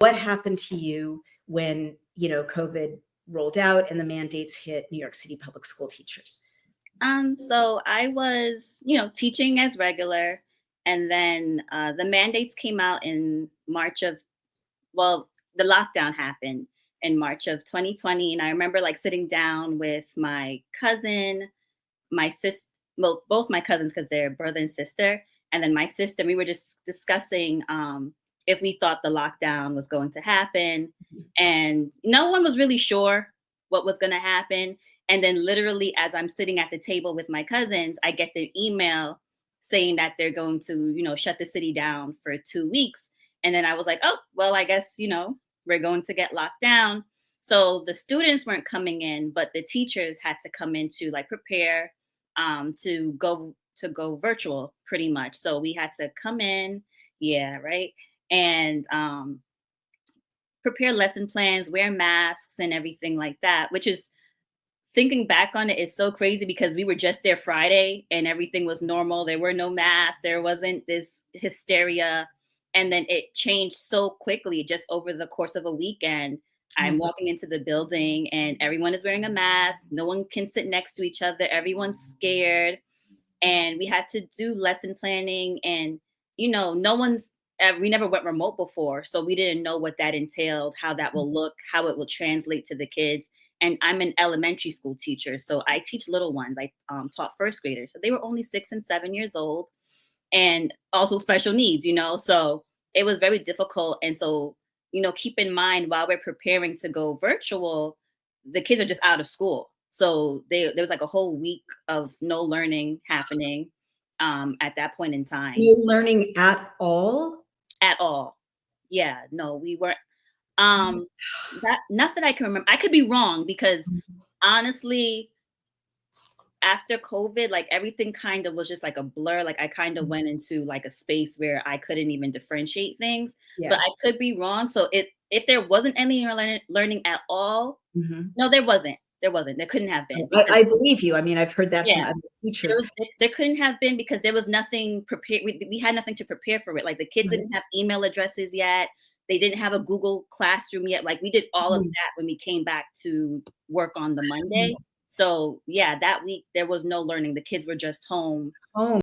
what happened to you when, COVID rolled out and the mandates hit New York City public school teachers? So I was, teaching as regular, and then the mandates came out in March of, well, the lockdown happened in March of 2020, and I remember like sitting down with my cousin, my sister, well, both my cousins because they're brother and sister, and then my sister. We were just discussing if we thought the lockdown was going to happen, and no one was really sure what was going to happen. And then, literally, as I'm sitting at the table with my cousins, I get the email saying that they're going to, shut the city down for 2 weeks. And then I was like, oh, well, I guess, we're going to get locked down. So the students weren't coming in, but the teachers had to come in to like prepare to go virtual pretty much. So we had to come in, yeah, right, and prepare lesson plans, wear masks, and everything like that. Which is, thinking back on it, is so crazy because we were just there Friday and everything was normal. There were no masks. There wasn't this hysteria. And then it changed so quickly just over the course of a weekend. I'm Oh, walking into the building and everyone is wearing a mask. No one can sit next to each other. Everyone's scared. And we had to do lesson planning. And, no one's, we never went remote before. So we didn't know what that entailed, how that will look, how it will translate to the kids. And I'm an elementary school teacher. So I teach little ones. I taught first graders. So they were only 6 and 7 years old, and also special needs, So it was very difficult. And so, keep in mind, while we're preparing to go virtual, the kids are just out of school. So there was like a whole week of no learning happening at that point in time no learning at all? at all. Yeah, no, we weren't. Um, that not that I can remember. I could be wrong because honestly, after COVID, like everything kind of was just like a blur. Like I kind of went into like a space where I couldn't even differentiate things, but Yeah. I could be wrong. So if there wasn't any learning at all, Mhm. no, there wasn't. There wasn't. There couldn't have been I because I believe you. I mean, I've heard that from yeah, other teachers. there couldn't have been because there was nothing prepared. We had nothing to prepare for it. Like the kids Right. didn't have email addresses yet. They didn't have a Google Classroom yet. Like we did all of Mhm. that when we came back to work on the Mhm. Monday. So yeah, that week there was no learning. The kids were just home Oh